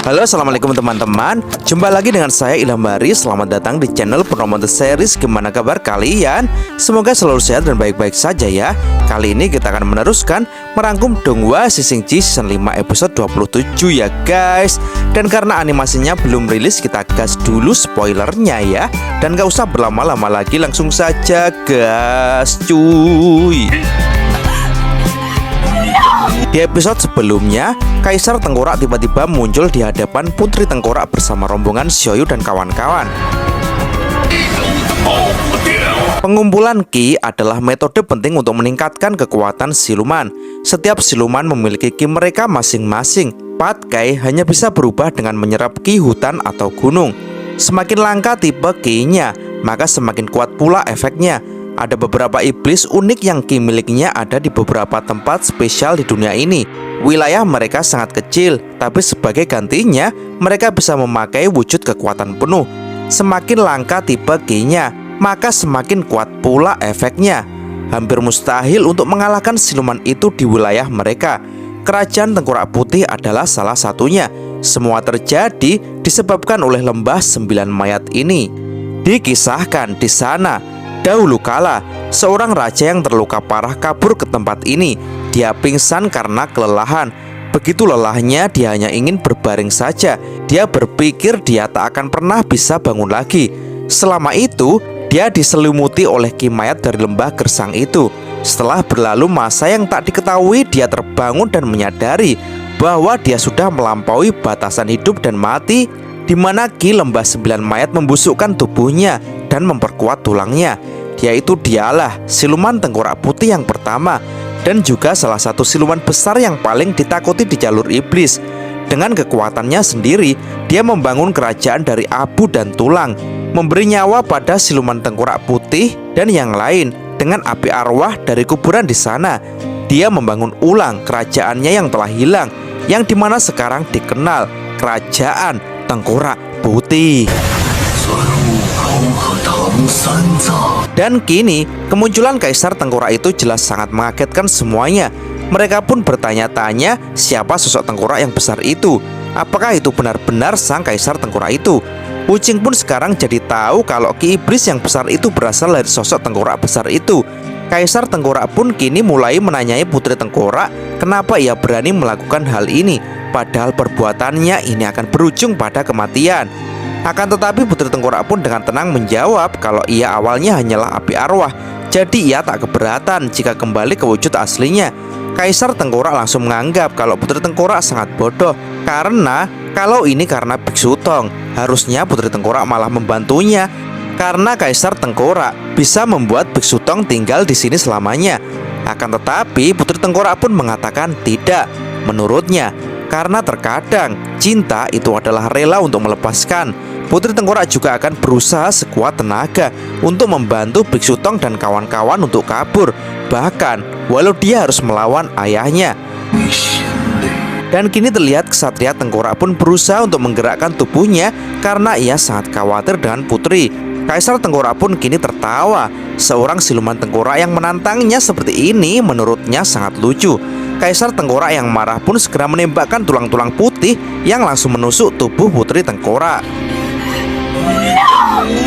Halo, assalamualaikum teman-teman. Jumpa lagi dengan saya Ilham Bari. Selamat datang di channel Promote Series. Gimana kabar kalian? Semoga selalu sehat dan baik-baik saja ya. Kali ini kita akan meneruskan merangkum Donghua Sising Ji season 5 episode 27 ya guys. Dan karena animasinya belum rilis, kita gas dulu spoilernya ya. Dan gak usah berlama-lama lagi, langsung saja gas cuy. Di episode sebelumnya, Kaisar Tengkorak tiba-tiba muncul di hadapan Putri Tengkorak bersama rombongan Xiaoyu dan kawan-kawan. Pengumpulan Ki adalah metode penting untuk meningkatkan kekuatan siluman. Setiap siluman memiliki Ki mereka masing-masing. Patkai hanya bisa berubah dengan menyerap Ki hutan atau gunung. Semakin langka tipe Ki-nya, maka semakin kuat pula efeknya. Ada beberapa iblis unik yang Ki miliknya ada di beberapa tempat spesial di dunia ini. Wilayah mereka sangat kecil, tapi sebagai gantinya, mereka bisa memakai wujud kekuatan penuh. Semakin langka tipe Ki-nya, maka semakin kuat pula efeknya. Hampir mustahil untuk mengalahkan siluman itu di wilayah mereka. Kerajaan Tengkorak Putih adalah salah satunya. Semua terjadi disebabkan oleh lembah 9 mayat ini. Dikisahkan di sana, dahulu kala, seorang raja yang terluka parah kabur ke tempat ini. Dia pingsan karena kelelahan. Begitu lelahnya, dia hanya ingin berbaring saja. Dia berpikir dia tak akan pernah bisa bangun lagi. Selama itu, dia diselimuti oleh Ki mayat dari lembah gersang itu. Setelah berlalu masa yang tak diketahui, dia terbangun dan menyadari bahwa dia sudah melampaui batasan hidup dan mati, di mana Ki lembah 9 mayat membusukkan tubuhnya dan memperkuat tulangnya. Yaitu dialah siluman Tengkorak Putih yang pertama, dan juga salah satu siluman besar yang paling ditakuti di jalur iblis. Dengan kekuatannya sendiri, dia membangun kerajaan dari abu dan tulang, memberi nyawa pada siluman Tengkorak Putih dan yang lain. Dengan api arwah dari kuburan di sana, dia membangun ulang kerajaannya yang telah hilang, yang dimana sekarang dikenal Kerajaan Tengkorak Putih. Dan kini kemunculan Kaisar Tengkorak itu jelas sangat mengagetkan semuanya. Mereka pun bertanya-tanya siapa sosok tengkorak yang besar itu. Apakah itu benar-benar sang Kaisar Tengkorak itu? Wuching pun sekarang jadi tahu kalau Ki iblis yang besar itu berasal dari sosok tengkorak besar itu. Kaisar Tengkorak pun kini mulai menanyai Putri Tengkorak kenapa ia berani melakukan hal ini, padahal perbuatannya ini akan berujung pada kematian. Akan tetapi Putri Tengkorak pun dengan tenang menjawab kalau ia awalnya hanyalah api arwah, jadi ia tak keberatan jika kembali ke wujud aslinya. Kaisar Tengkorak langsung menganggap kalau Putri Tengkorak sangat bodoh, karena kalau ini karena Biksu Tong, harusnya Putri Tengkorak malah membantunya, karena Kaisar Tengkorak bisa membuat Biksu Tong tinggal di sini selamanya. Akan tetapi Putri Tengkorak pun mengatakan tidak. Menurutnya, karena terkadang cinta itu adalah rela untuk melepaskan. Putri Tengkorak juga akan berusaha sekuat tenaga untuk membantu Biksu Tong dan kawan-kawan untuk kabur, bahkan walau dia harus melawan ayahnya. Dan kini terlihat Ksatria Tengkorak pun berusaha untuk menggerakkan tubuhnya karena ia sangat khawatir dengan Putri. Kaisar Tengkorak pun kini tertawa. Seorang siluman tengkorak yang menantangnya seperti ini menurutnya sangat lucu. Kaisar Tengkorak yang marah pun segera menembakkan tulang-tulang putih yang langsung menusuk tubuh Putri Tengkorak.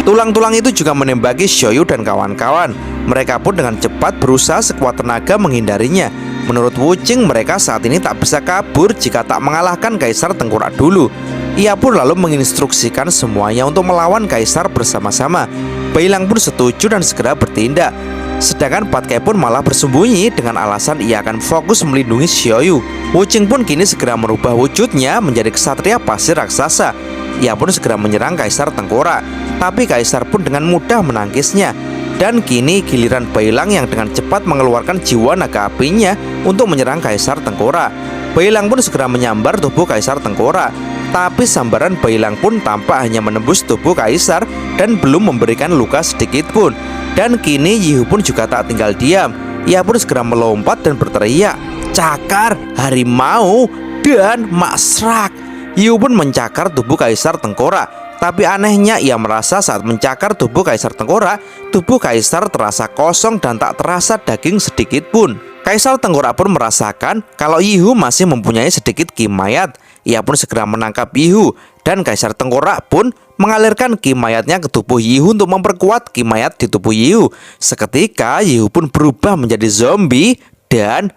Tulang-tulang itu juga menembaki Xiaoyu dan kawan-kawan. Mereka pun dengan cepat berusaha sekuat tenaga menghindarinya. Menurut Wuching, mereka saat ini tak bisa kabur jika tak mengalahkan Kaisar Tengkorak dulu. Ia pun lalu menginstruksikan semuanya untuk melawan Kaisar bersama-sama. Beilang pun setuju dan segera bertindak. Sedangkan Patkai pun malah bersembunyi dengan alasan ia akan fokus melindungi Xiaoyu. Wuching pun kini segera merubah wujudnya menjadi ksatria pasir raksasa. Ia pun segera menyerang Kaisar Tengkorak, tapi Kaisar pun dengan mudah menangkisnya. Dan kini giliran Beilang yang dengan cepat mengeluarkan jiwa naga apinya untuk menyerang Kaisar Tengkorak. Beilang pun segera menyambar tubuh Kaisar Tengkorak, tapi sambaran Beilang pun tampak hanya menembus tubuh Kaisar dan belum memberikan luka sedikit pun. Dan kini Yihu pun juga tak tinggal diam. Ia pun segera melompat dan berteriak, "Cakar harimau dan maksrak!" Yihu pun mencakar tubuh Kaisar Tengkorak. Tapi anehnya ia merasa saat mencakar tubuh Kaisar Tengkorak, tubuh Kaisar terasa kosong dan tak terasa daging sedikit pun. Kaisar Tengkorak pun merasakan kalau Yihu masih mempunyai sedikit Ki mayat. ia pun segera menangkap Yihu. Dan Kaisar Tengkorak pun mengalirkan ki mayatnya ke tubuh Yihu untuk memperkuat ki mayat di tubuh Yihu. Seketika Yihu pun berubah menjadi zombie dan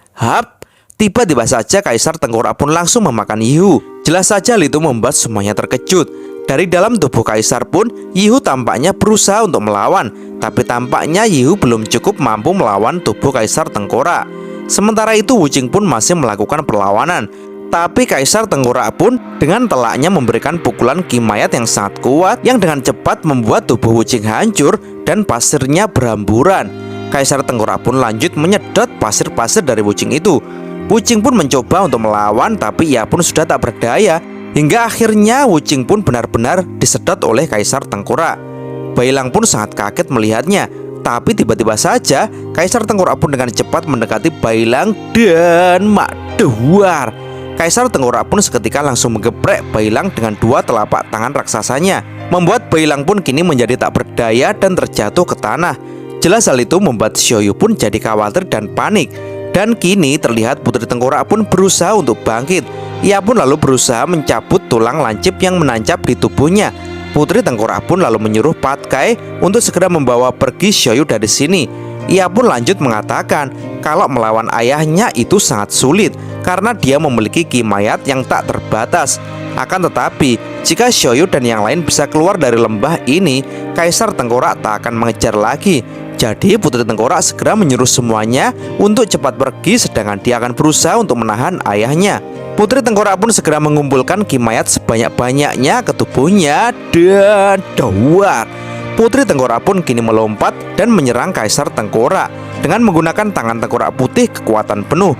tiba-tiba saja Kaisar Tengkorak pun langsung memakan Yihu. Jelas saja hal itu membuat semuanya terkejut. Dari dalam tubuh Kaisar pun Yihu tampaknya berusaha untuk melawan, tapi tampaknya Yihu belum cukup mampu melawan tubuh Kaisar Tengkorak. Sementara itu Wuching pun masih melakukan perlawanan, tapi Kaisar Tengkorak pun dengan telaknya memberikan pukulan ki mayat yang sangat kuat yang dengan cepat membuat tubuh Wuching hancur dan pasirnya berhamburan. Kaisar Tengkorak pun lanjut menyedot pasir-pasir dari Wuching itu. Wuching pun mencoba untuk melawan, tapi ia pun sudah tak berdaya. Hingga akhirnya Wuching pun benar-benar disedot oleh Kaisar Tengkorak. Bailang pun sangat kaget melihatnya. Tapi tiba-tiba saja Kaisar Tengkorak pun dengan cepat mendekati Bailang dan Makdewar. Kaisar Tengkorak pun seketika langsung menggeprek Bailang dengan dua telapak tangan raksasanya, membuat Bailang pun kini menjadi tak berdaya dan terjatuh ke tanah. Jelas hal itu membuat Xiaoyu pun jadi khawatir dan panik. Dan kini terlihat Putri Tengkorak pun berusaha untuk bangkit. Ia pun lalu berusaha mencabut tulang lancip yang menancap di tubuhnya. Putri Tengkorak pun lalu menyuruh Patkai untuk segera membawa pergi Xiaoyu dari sini. Ia pun lanjut mengatakan kalau melawan ayahnya itu sangat sulit karena dia memiliki ki mayat yang tak terbatas. Akan tetapi, jika Xiaoyu dan yang lain bisa keluar dari lembah ini, Kaisar Tengkorak tak akan mengejar lagi. Jadi Putri Tengkorak segera menyuruh semuanya untuk cepat pergi, sedangkan dia akan berusaha untuk menahan ayahnya. Putri Tengkorak pun segera mengumpulkan ki mayat sebanyak-banyaknya ke tubuhnya dan dawar. Putri Tengkorak pun kini melompat dan menyerang Kaisar Tengkorak dengan menggunakan tangan Tengkorak putih kekuatan penuh.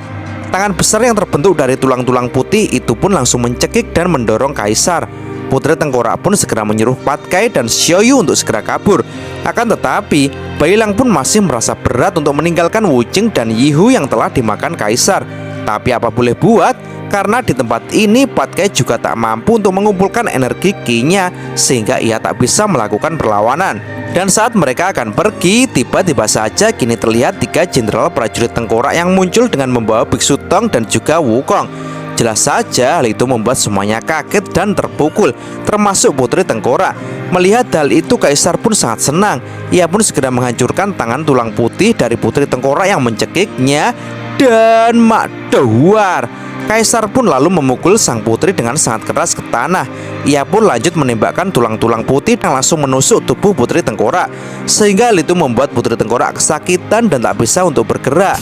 Tangan besar yang terbentuk dari tulang-tulang putih itu pun langsung mencekik dan mendorong Kaisar. Putri Tengkorak pun segera menyuruh Patkai dan Xiaoyu untuk segera kabur. Akan tetapi, Bailang pun masih merasa berat untuk meninggalkan Wuching dan Yihu yang telah dimakan Kaisar. Tapi apa boleh buat, karena di tempat ini Patkai juga tak mampu untuk mengumpulkan energi ki-nya, sehingga ia tak bisa melakukan perlawanan. Dan saat mereka akan pergi, tiba-tiba saja kini terlihat 3 jenderal prajurit Tengkorak yang muncul dengan membawa Biksu Tong dan juga Wukong. Jelas saja hal itu membuat semuanya kaget dan terpukul, termasuk Putri Tengkorak. Melihat hal itu Kaisar pun sangat senang. Ia pun segera menghancurkan tangan tulang putih dari Putri Tengkorak yang mencekiknya dan Makdewar. Kaisar pun lalu memukul sang putri dengan sangat keras ke tanah. Ia pun lanjut menembakkan tulang-tulang putih yang langsung menusuk tubuh Putri Tengkorak, sehingga hal itu membuat Putri Tengkorak kesakitan dan tak bisa untuk bergerak.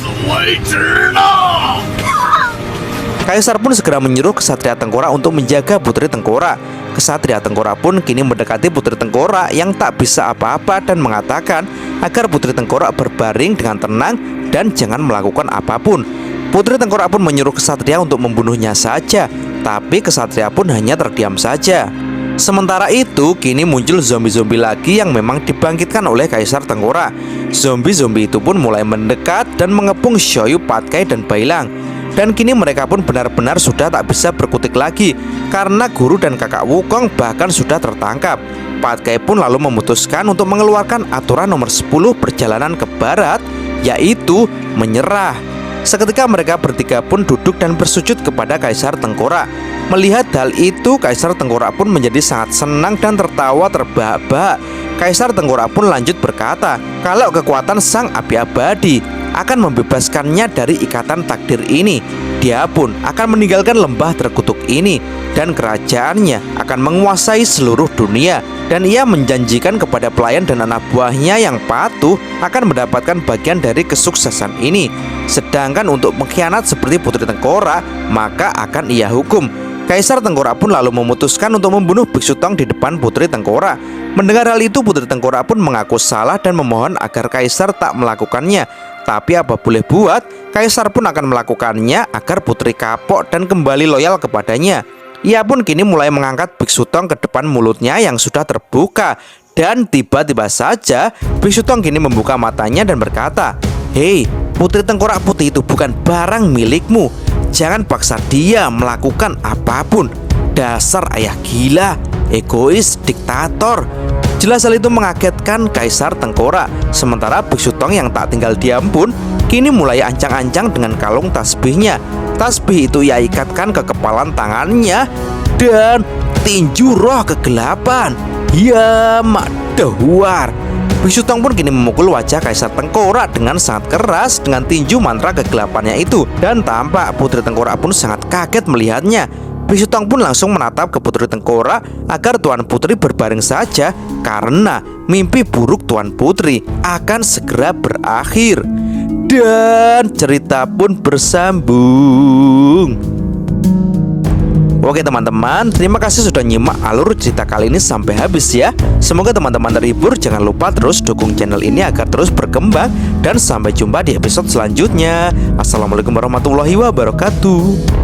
Kaisar pun segera menyuruh Kesatria Tengkorak untuk menjaga Putri Tengkorak. Kesatria Tengkorak pun kini mendekati Putri Tengkorak yang tak bisa apa-apa dan mengatakan agar Putri Tengkorak berbaring dengan tenang dan jangan melakukan apapun. Putri Tengkorak pun menyuruh Kesatria untuk membunuhnya saja, tapi Kesatria pun hanya terdiam saja. Sementara itu, kini muncul zombie-zombie lagi yang memang dibangkitkan oleh Kaisar Tengkorak. Zombie-zombie itu pun mulai mendekat dan mengepung Xiaoyu, Patkai, dan Bailang. Dan kini mereka pun benar-benar sudah tak bisa berkutik lagi, karena guru dan kakak Wukong bahkan sudah tertangkap. Patkai pun lalu memutuskan untuk mengeluarkan aturan nomor 10 perjalanan ke barat, yaitu menyerah. Seketika mereka bertiga pun duduk dan bersujud kepada Kaisar Tengkorak. Melihat hal itu, Kaisar Tengkorak pun menjadi sangat senang dan tertawa terbahak-bahak. Kaisar Tengkorak pun lanjut berkata kalau kekuatan Sang Api Abadi akan membebaskannya dari ikatan takdir ini. Dia pun akan meninggalkan lembah terkutuk ini dan kerajaannya akan menguasai seluruh dunia. Dan ia menjanjikan kepada pelayan dan anak buahnya yang patuh akan mendapatkan bagian dari kesuksesan ini. Sedangkan untuk mengkhianat seperti Putri Tengkorak, maka akan ia hukum. Kaisar Tengkorak pun lalu memutuskan untuk membunuh Biksu Tong di depan Putri Tengkorak. Mendengar hal itu, Putri Tengkorak pun mengaku salah dan memohon agar Kaisar tak melakukannya. Tapi apa boleh buat, Kaisar pun akan melakukannya agar Putri kapok dan kembali loyal kepadanya. Ia pun kini mulai mengangkat Biksu Tong ke depan mulutnya yang sudah terbuka. Dan tiba-tiba saja Biksu Tong kini membuka matanya dan berkata, "Hei, Putri Tengkorak Putih itu bukan barang milikmu. Jangan paksa dia melakukan apapun. Dasar ayah gila, egois, diktator." Jelas hal itu mengagetkan Kaisar Tengkorak. Sementara Biksu Tong yang tak tinggal diam pun kini mulai ancang-ancang dengan kalung tasbihnya. Tasbih itu ia ikatkan ke kepalan tangannya dan tinju roh kegelapan ya makdahuar. Bisu Tong pun kini memukul wajah Kaisar Tengkorak dengan sangat keras dengan tinju mantra kegelapannya itu. Dan tampak Putri Tengkorak pun sangat kaget melihatnya. Bisu Tong pun langsung menatap ke Putri Tengkorak agar Tuan Putri berbaring saja karena mimpi buruk Tuan Putri akan segera berakhir. Dan cerita pun bersambung. Oke teman-teman, terima kasih sudah nyimak alur cerita kali ini sampai habis ya. Semoga teman-teman terhibur. Jangan lupa terus dukung channel ini agar terus berkembang. Dan sampai jumpa di episode selanjutnya. Assalamualaikum warahmatullahi wabarakatuh.